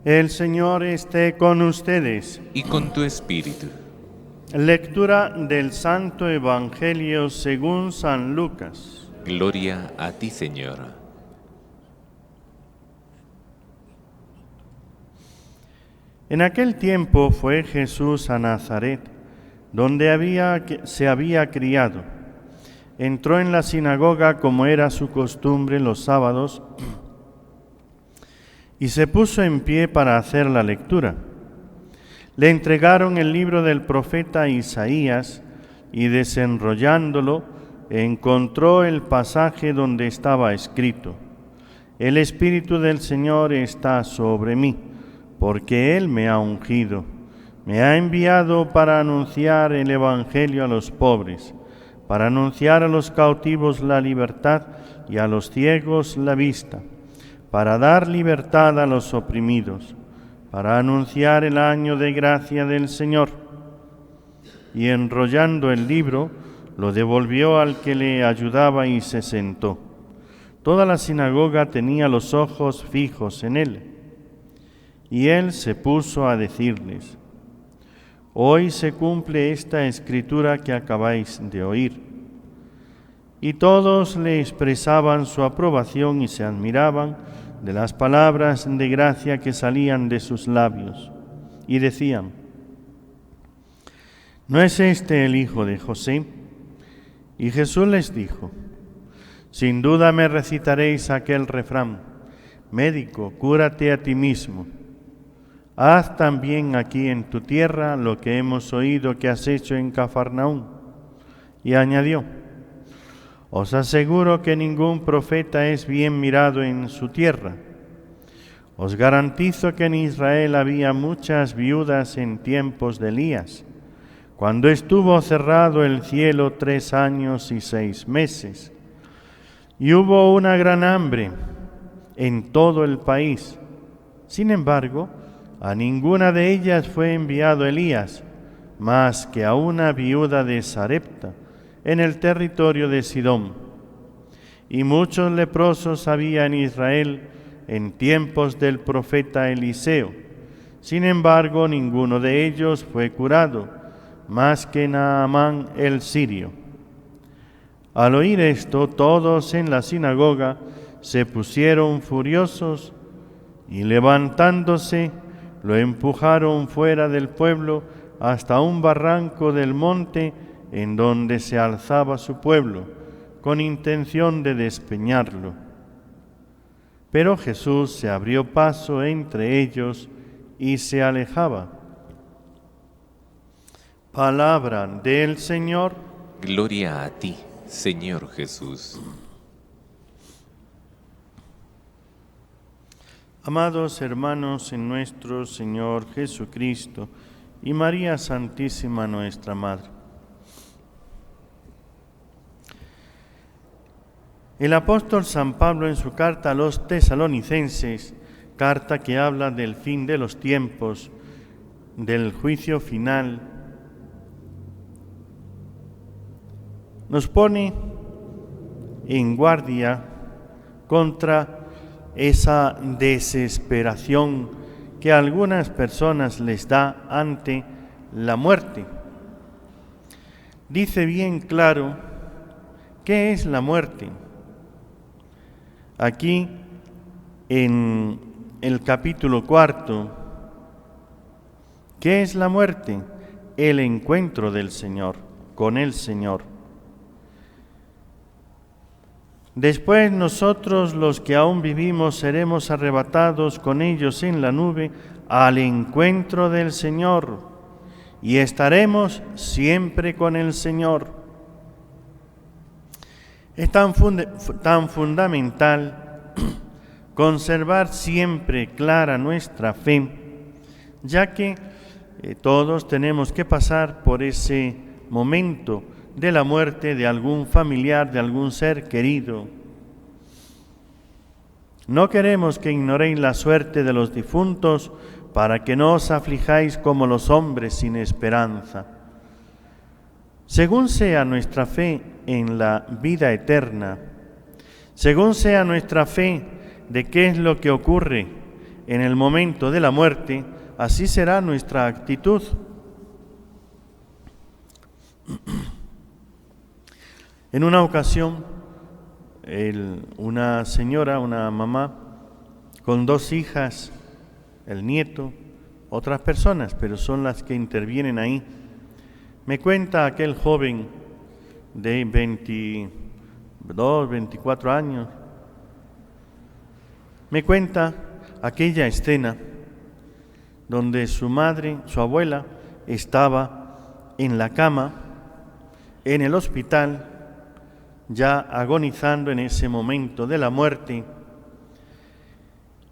El Señor esté con ustedes. Y con tu espíritu. Lectura del Santo Evangelio según San Lucas. Gloria a ti, Señor. En aquel tiempo fue Jesús a Nazaret, donde se había criado. Entró en la sinagoga como era su costumbre los sábados y se puso en pie para hacer la lectura. Le entregaron el libro del profeta Isaías y desenrollándolo encontró el pasaje donde estaba escrito: El Espíritu del Señor está sobre mí, porque Él me ha ungido, me ha enviado para anunciar el Evangelio a los pobres, para anunciar a los cautivos la libertad y a los ciegos la vista, para dar libertad a los oprimidos, para anunciar el año de gracia del Señor. Y enrollando el libro, lo devolvió al que le ayudaba y se sentó. Toda la sinagoga tenía los ojos fijos en él. Y él se puso a decirles: Hoy se cumple esta escritura que acabáis de oír. Y todos le expresaban su aprobación y se admiraban de las palabras de gracia que salían de sus labios. Y decían: ¿No es este el hijo de José? Y Jesús les dijo: Sin duda me recitaréis aquel refrán: Médico, cúrate a ti mismo. Haz también aquí en tu tierra lo que hemos oído que has hecho en Cafarnaúm. Y añadió: Os aseguro que ningún profeta es bien mirado en su tierra. Os garantizo que en Israel había muchas viudas en tiempos de Elías, cuando estuvo cerrado el cielo 3 años y 6 meses. Y hubo una gran hambre en todo el país. Sin embargo, a ninguna de ellas fue enviado Elías, más que a una viuda de Sarepta, en el territorio de Sidón. Y muchos leprosos había en Israel en tiempos del profeta Eliseo. Sin embargo, ninguno de ellos fue curado, más que Naamán el sirio. Al oír esto, todos en la sinagoga se pusieron furiosos y levantándose, lo empujaron fuera del pueblo hasta un barranco del monte en donde se alzaba su pueblo, con intención de despeñarlo. Pero Jesús se abrió paso entre ellos y se alejaba. Palabra del Señor. Gloria a ti, Señor Jesús. Amados hermanos en nuestro Señor Jesucristo y María Santísima nuestra Madre, el apóstol San Pablo en su carta a los tesalonicenses, carta que habla del fin de los tiempos, del juicio final, nos pone en guardia contra esa desesperación que a algunas personas les da ante la muerte. Dice bien claro qué es la muerte. Aquí en el capítulo 4, ¿qué es la muerte? El encuentro del Señor, con el Señor. Después nosotros, los que aún vivimos, seremos arrebatados con ellos en la nube al encuentro del Señor y estaremos siempre con el Señor. Es tan fundamental conservar siempre clara nuestra fe, ya que todos tenemos que pasar por ese momento de la muerte de algún familiar, de algún ser querido. No queremos que ignoréis la suerte de los difuntos para que no os aflijáis como los hombres sin esperanza. Según sea nuestra fe en la vida eterna, según sea nuestra fe de qué es lo que ocurre en el momento de la muerte, así será nuestra actitud. En una ocasión, una señora, una mamá, con 2 hijas, el nieto, otras personas, pero son las que intervienen ahí, me cuenta aquel joven de 22, 24 años, me cuenta aquella escena donde su madre, su abuela, estaba en la cama, en el hospital, ya agonizando en ese momento de la muerte,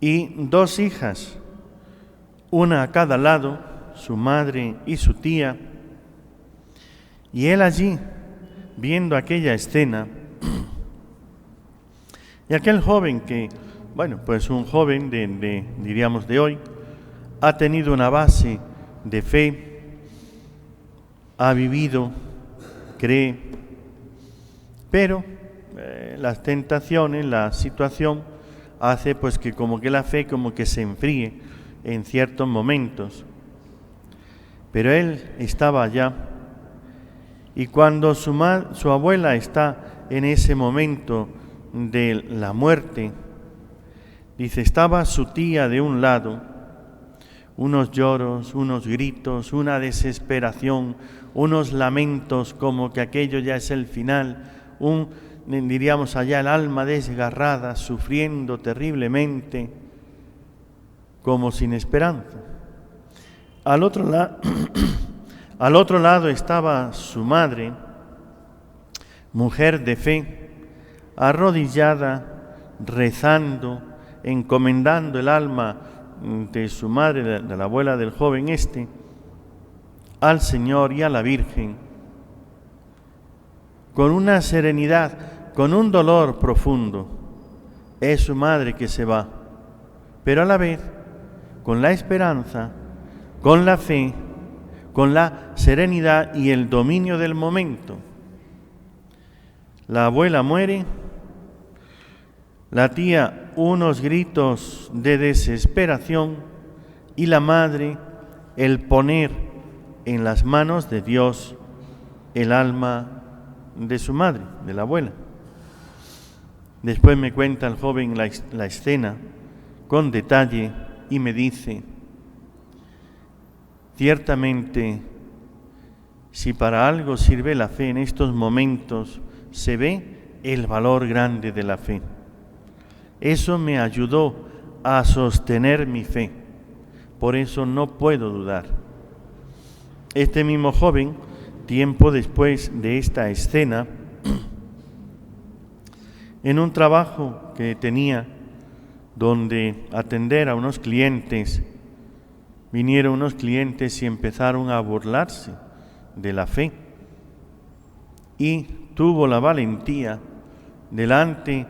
y 2 hijas, una a cada lado, su madre y su tía, y él allí, viendo aquella escena, y aquel joven que, bueno, pues un joven diríamos de hoy, ha tenido una base de fe, ha vivido, cree, pero las tentaciones, la situación hace pues que como que la fe como que se enfríe en ciertos momentos. Pero él estaba allá y cuando su abuela está en ese momento de la muerte, dice, estaba su tía de un lado, unos lloros, unos gritos, una desesperación, unos lamentos como que aquello ya es el final, diríamos allá el alma desgarrada, sufriendo terriblemente, como sin esperanza. Al otro lado estaba su madre, mujer de fe, arrodillada, rezando, encomendando el alma de su madre, de la abuela del joven al Señor y a la Virgen, con una serenidad, con un dolor profundo. Es su madre que se va, pero a la vez con la esperanza, con la fe, con la serenidad y el dominio del momento. La abuela muere, la tía unos gritos de desesperación y la madre el poner en las manos de Dios el alma de su madre, de la abuela. Después me cuenta el joven la escena con detalle y me dice, ciertamente, si para algo sirve la fe en estos momentos, se ve el valor grande de la fe. Eso me ayudó a sostener mi fe, por eso no puedo dudar. Este mismo joven, tiempo después de esta escena, en un trabajo que tenía donde atender a unos clientes, vinieron unos clientes y empezaron a burlarse de la fe. Y tuvo la valentía delante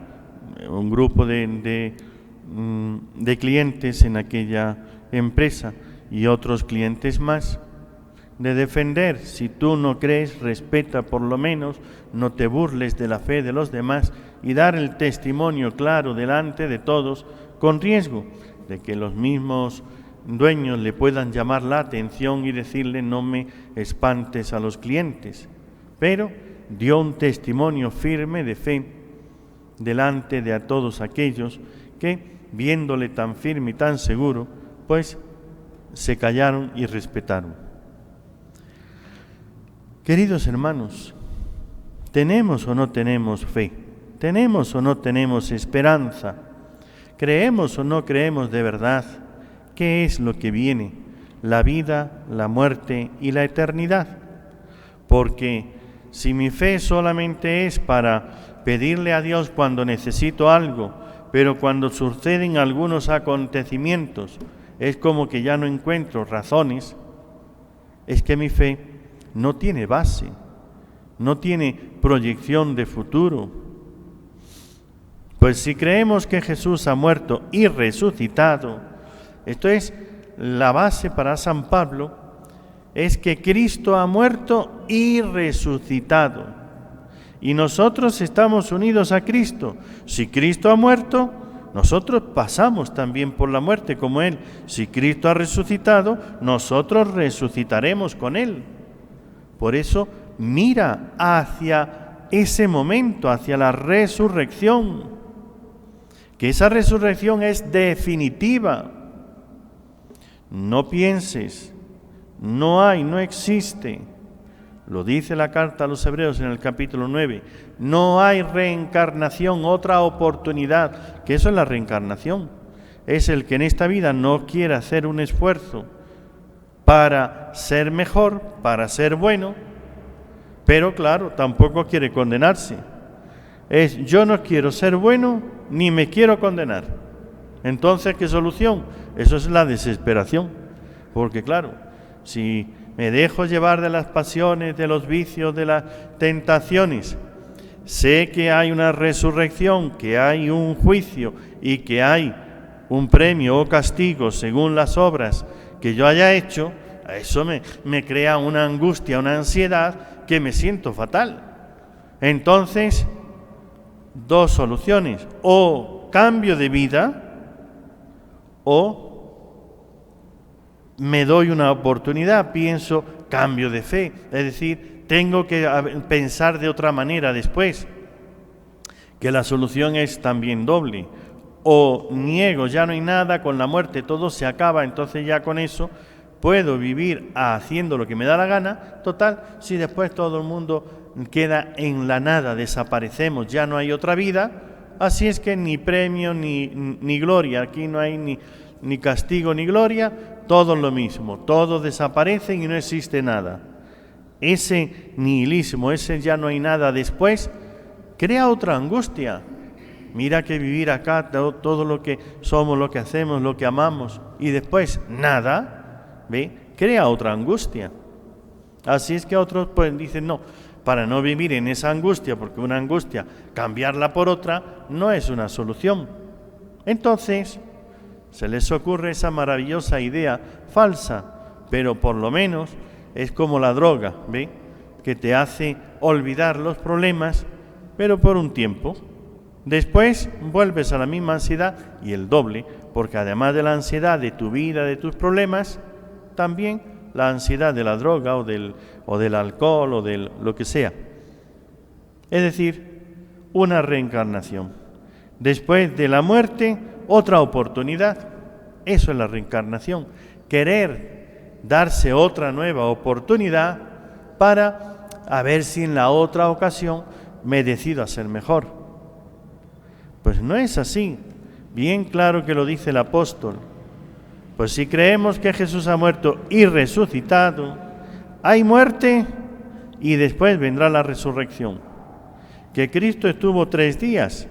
un grupo de clientes en aquella empresa y otros clientes más, de defender, si tú no crees, respeta por lo menos, no te burles de la fe de los demás y dar el testimonio claro delante de todos, con riesgo de que los mismos dueños le puedan llamar la atención y decirle no me espantes a los clientes. Pero dio un testimonio firme de fe delante de a todos aquellos que, viéndole tan firme y tan seguro, pues se callaron y respetaron. Queridos hermanos, ¿tenemos o no tenemos fe? ¿Tenemos o no tenemos esperanza? ¿Creemos o no creemos de verdad? ¿Qué es lo que viene? La vida, la muerte y la eternidad. Porque si mi fe solamente es para pedirle a Dios cuando necesito algo, pero cuando suceden algunos acontecimientos, es como que ya no encuentro razones, es que mi fe no tiene base, no tiene proyección de futuro. Pues si creemos que Jesús ha muerto y resucitado, esto es la base para San Pablo, es que Cristo ha muerto y resucitado. Y nosotros estamos unidos a Cristo. Si Cristo ha muerto, nosotros pasamos también por la muerte como Él. Si Cristo ha resucitado, nosotros resucitaremos con Él. Por eso mira hacia ese momento, hacia la resurrección, que esa resurrección es definitiva. No pienses, no existe. Lo dice la carta a los Hebreos en el capítulo 9. No hay reencarnación, otra oportunidad, que eso es la reencarnación. Es el que en esta vida no quiere hacer un esfuerzo para ser mejor, para ser bueno, pero claro, tampoco quiere condenarse. Es yo no quiero ser bueno ni me quiero condenar. Entonces, ¿qué solución? Eso es la desesperación. Porque claro, si me dejo llevar de las pasiones, de los vicios, de las tentaciones, sé que hay una resurrección, que hay un juicio y que hay un premio o castigo según las obras que yo haya hecho, eso me crea una angustia, una ansiedad que me siento fatal. Entonces, dos soluciones: o cambio de vida o me doy una oportunidad, pienso, cambio de fe, es decir, tengo que pensar de otra manera después, que la solución es también doble. O niego, ya no hay nada, con la muerte todo se acaba, entonces ya con eso puedo vivir haciendo lo que me da la gana. Total, si después todo el mundo queda en la nada, desaparecemos, ya no hay otra vida, así es que ni premio ni gloria, aquí no hay ni castigo ni gloria, todo lo mismo, todos desaparecen y no existe nada. Ese nihilismo, ese ya no hay nada después, crea otra angustia. Mira que vivir acá, todo lo que somos, lo que hacemos, lo que amamos, y después nada, ¿ve? Crea otra angustia. Así es que otros pues dicen, no, para no vivir en esa angustia, porque una angustia, cambiarla por otra, no es una solución. Entonces, se les ocurre esa maravillosa idea falsa, pero por lo menos es como la droga, ¿ve? Que te hace olvidar los problemas, pero por un tiempo. Después vuelves a la misma ansiedad y el doble, porque además de la ansiedad de tu vida, de tus problemas, también la ansiedad de la droga o del alcohol o de lo que sea. Es decir, una reencarnación. Después de la muerte, otra oportunidad. Eso es la reencarnación. Querer darse otra nueva oportunidad para a ver si en la otra ocasión me decido a ser mejor. Pues no es así. Bien claro que lo dice el apóstol. Pues si creemos que Jesús ha muerto y resucitado, hay muerte y después vendrá la resurrección. Que Cristo estuvo 3 días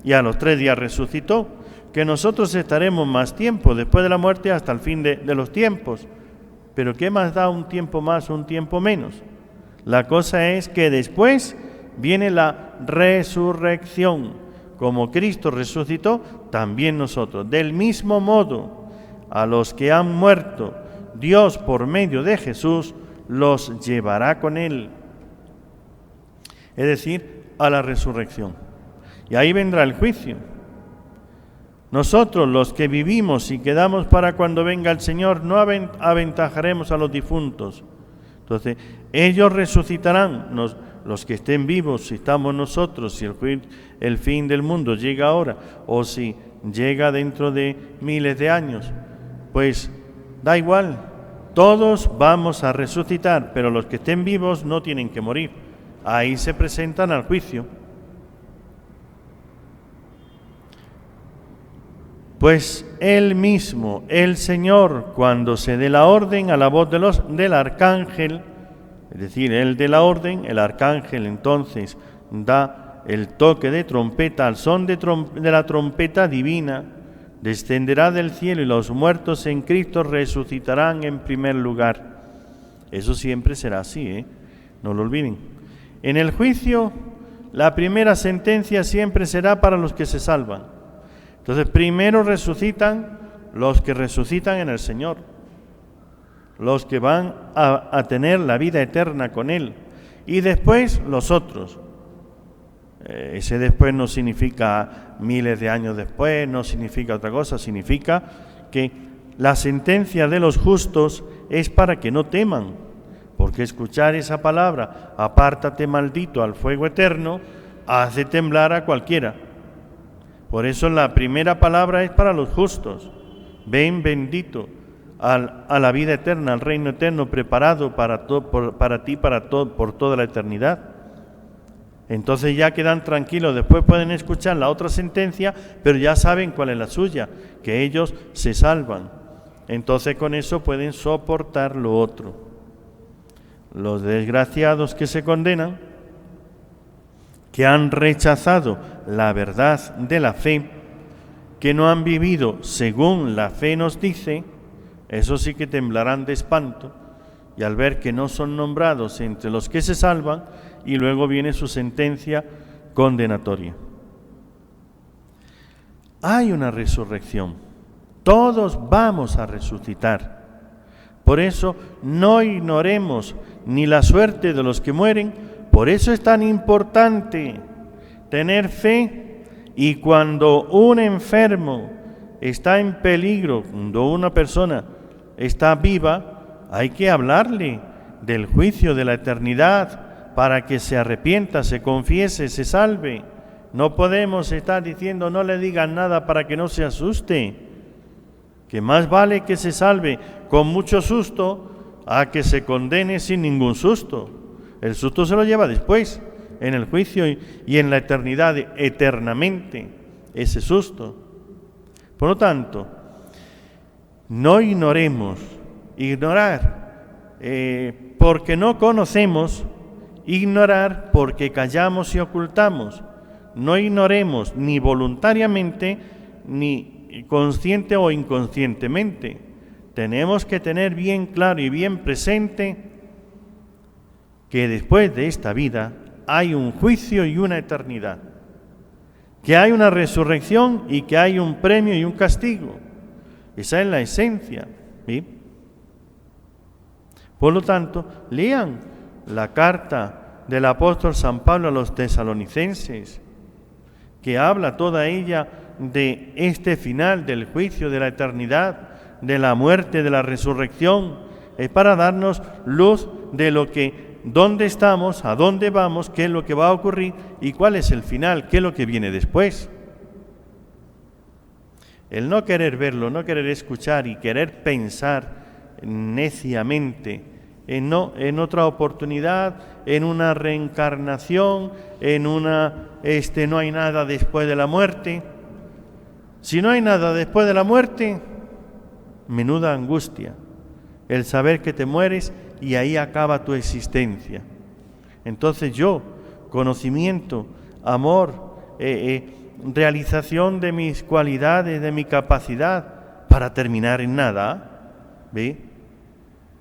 y a los 3 días resucitó, que nosotros estaremos más tiempo después de la muerte hasta el fin de los tiempos. Pero ¿qué más da un tiempo más o un tiempo menos? La cosa es que después viene la resurrección. Como Cristo resucitó, también nosotros. Del mismo modo, a los que han muerto, Dios por medio de Jesús los llevará con Él. Es decir, a la resurrección. Y ahí vendrá el juicio. Nosotros, los que vivimos y quedamos para cuando venga el Señor, no aventajaremos a los difuntos. Entonces, ellos resucitarán, los que estén vivos, si estamos nosotros, si el fin del mundo llega ahora, o si llega dentro de miles de años, pues da igual, todos vamos a resucitar, pero los que estén vivos no tienen que morir. Ahí se presentan al juicio. Pues Él mismo, el Señor, cuando se dé la orden a la voz del arcángel, es decir, Él de la orden, el arcángel entonces da el toque de trompeta, al son de la trompeta divina, descenderá del cielo y los muertos en Cristo resucitarán en primer lugar. Eso siempre será así, no lo olviden. En el juicio, la primera sentencia siempre será para los que se salvan. Entonces, primero resucitan los que resucitan en el Señor, los que van a tener la vida eterna con Él, y después los otros. Ese después no significa miles de años después, no significa otra cosa, significa que la sentencia de los justos es para que no teman, porque escuchar esa palabra, apártate maldito al fuego eterno, hace temblar a cualquiera. Por eso la primera palabra es para los justos. Ven bendito a la vida eterna, al reino eterno preparado para ti, por toda la eternidad. Entonces ya quedan tranquilos, después pueden escuchar la otra sentencia, pero ya saben cuál es la suya, que ellos se salvan. Entonces con eso pueden soportar lo otro. Los desgraciados que se condenan, que han rechazado la verdad de la fe, que no han vivido según la fe nos dice, eso sí que temblarán de espanto, y al ver que no son nombrados entre los que se salvan, y luego viene su sentencia condenatoria. Hay una resurrección, todos vamos a resucitar. Por eso no ignoremos ni la suerte de los que mueren. Por eso es tan importante tener fe, y cuando un enfermo está en peligro, cuando una persona está viva, hay que hablarle del juicio de la eternidad para que se arrepienta, se confiese, se salve. No podemos estar diciendo no le digan nada para que no se asuste, que más vale que se salve con mucho susto a que se condene sin ningún susto. El susto se lo lleva después, en el juicio y en la eternidad, eternamente, ese susto. Por lo tanto, no ignoremos, porque no conocemos, ignorar porque callamos y ocultamos. No ignoremos ni voluntariamente, ni consciente o inconscientemente. Tenemos que tener bien claro y bien presente que después de esta vida hay un juicio y una eternidad, que hay una resurrección y que hay un premio y un castigo. Esa es la esencia, ¿sí? Por lo tanto, lean la carta del apóstol San Pablo a los tesalonicenses, que habla toda ella de este final del juicio, de la eternidad, de la muerte, de la resurrección. Es para darnos luz de dónde estamos, a dónde vamos, qué es lo que va a ocurrir y cuál es el final, qué es lo que viene después. El no querer verlo, no querer escuchar y querer pensar neciamente en otra oportunidad, en una reencarnación, no hay nada después de la muerte. Si no hay nada después de la muerte, menuda angustia el saber que te mueres y ahí acaba tu existencia. Entonces conocimiento, amor, realización de mis cualidades, de mi capacidad, para terminar en nada, ¿ve?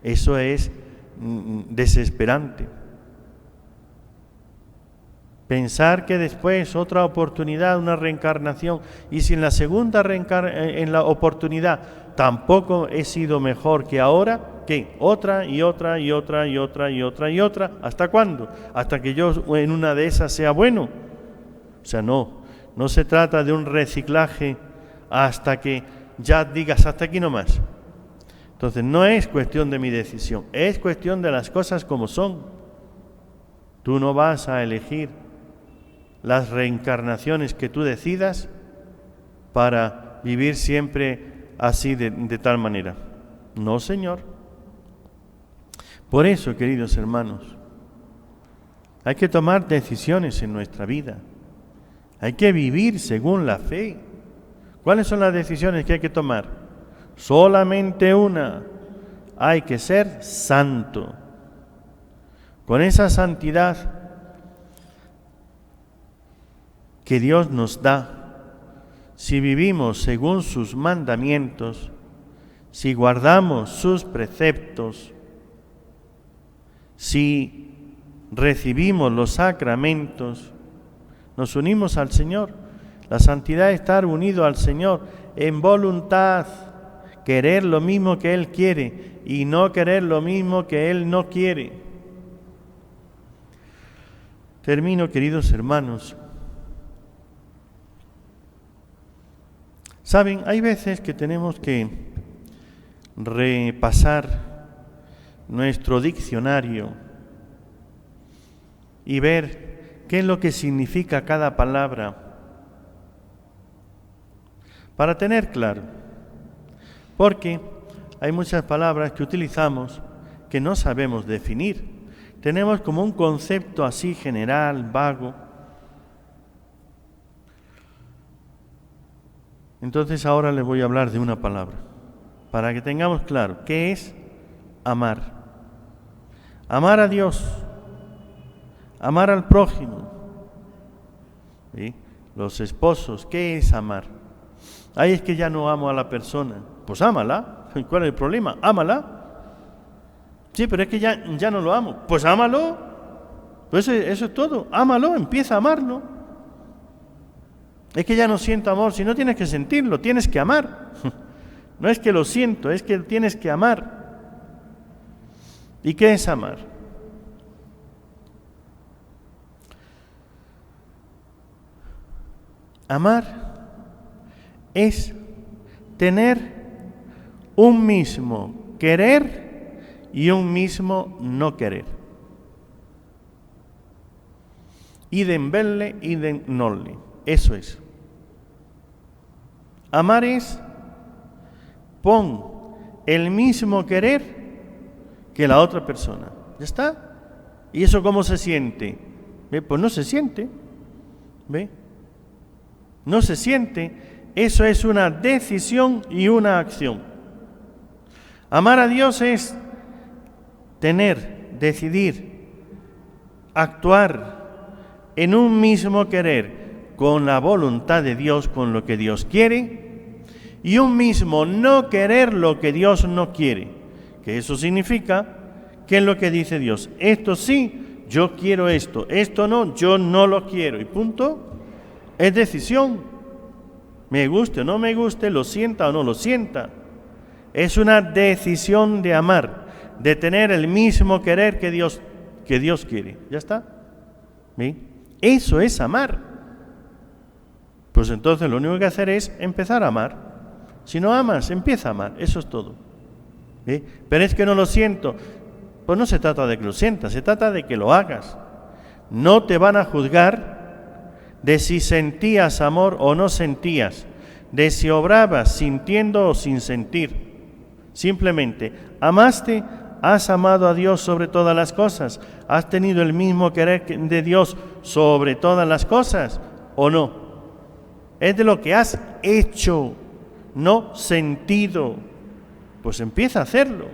Eso es desesperante. Pensar que después otra oportunidad, una reencarnación, y si en la segunda en la oportunidad tampoco he sido mejor que ahora, ¿qué? Otra y otra y otra y otra y otra y otra. ¿Hasta cuándo? Hasta que yo en una de esas sea bueno. O sea, no se trata de un reciclaje hasta que ya digas hasta aquí nomás. Entonces no es cuestión de mi decisión, es cuestión de las cosas como son. Tú no vas a elegir las reencarnaciones que tú decidas para vivir siempre así de tal manera. No, Señor. Por eso, queridos hermanos, hay que tomar decisiones en nuestra vida. Hay que vivir según la fe. ¿Cuáles son las decisiones que hay que tomar? Solamente una. Hay que ser santo. Con esa santidad que Dios nos da, si vivimos según sus mandamientos, si guardamos sus preceptos, si recibimos los sacramentos, nos unimos al Señor. La santidad es estar unido al Señor en voluntad, querer lo mismo que Él quiere y no querer lo mismo que Él no quiere. Termino, queridos hermanos, Saben, hay veces que tenemos que repasar nuestro diccionario y ver qué es lo que significa cada palabra para tener claro, porque hay muchas palabras que utilizamos que no sabemos definir. Tenemos como un concepto así general, vago. Entonces ahora les voy a hablar de una palabra, para que tengamos claro qué es amar. Amar a Dios, amar al prójimo. ¿Sí? Los esposos, ¿qué es amar? Ay, es que ya no amo a la persona. Pues ámala. ¿Cuál es el problema? Ámala. Sí, pero es que ya no lo amo. Pues ámalo. Pues eso es todo. Ámalo, empieza a amarlo. Es que ya no siento amor. Si no tienes que sentirlo, tienes que amar. No es que lo siento, es que tienes que amar. ¿Y qué es amar? Amar es tener un mismo querer y un mismo no querer. Idem velle, idem nolli. Eso es. Amar es pon el mismo querer que la otra persona. ¿Ya está? ¿Y eso cómo se siente? ¿Ve? Pues no se siente. ¿Ve? No se siente. Eso es una decisión y una acción. Amar a Dios es tener, decidir, actuar en un mismo querer con la voluntad de Dios, con lo que Dios quiere, y un mismo no querer lo que Dios no quiere. Que eso significa que es lo que dice Dios. Esto sí, yo quiero esto. Esto no, yo no lo quiero. Y punto. Es decisión. Me guste o no me guste, lo sienta o no lo sienta. Es una decisión de amar, de tener el mismo querer que Dios quiere. ¿Ya está? ¿Sí? Eso es amar. Pues entonces lo único que hacer es empezar a amar. Si no amas, empieza a amar. Eso es todo. ¿Sí? Pero es que no lo siento. Pues no se trata de que lo sientas, se trata de que lo hagas. No te van a juzgar de si sentías amor o no sentías, de si obrabas sintiendo o sin sentir. Simplemente, amaste, has amado a Dios sobre todas las cosas, has tenido el mismo querer de Dios sobre todas las cosas, ¿o no? Es de lo que has hecho, no sentido. Pues empieza a hacerlo.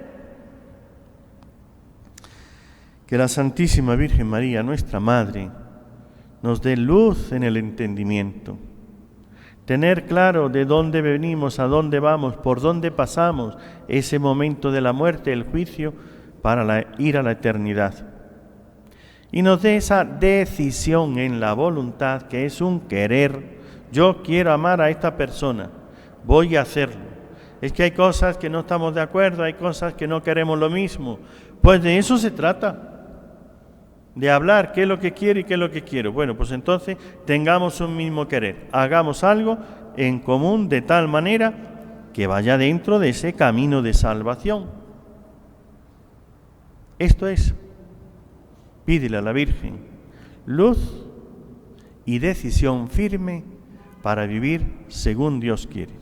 Que la Santísima Virgen María, nuestra Madre, nos dé luz en el entendimiento. Tener claro de dónde venimos, a dónde vamos, por dónde pasamos ese momento de la muerte, el juicio, para ir a la eternidad. Y nos dé esa decisión en la voluntad, que es un querer. Yo quiero amar a esta persona, voy a hacerlo. Es que hay cosas que no estamos de acuerdo, hay cosas que no queremos lo mismo. Pues de eso se trata. De hablar qué es lo que quiero y qué es lo que quiero. Bueno, pues entonces tengamos un mismo querer. Hagamos algo en común de tal manera que vaya dentro de ese camino de salvación. Esto es, pídele a la Virgen luz y decisión firme para vivir según Dios quiere.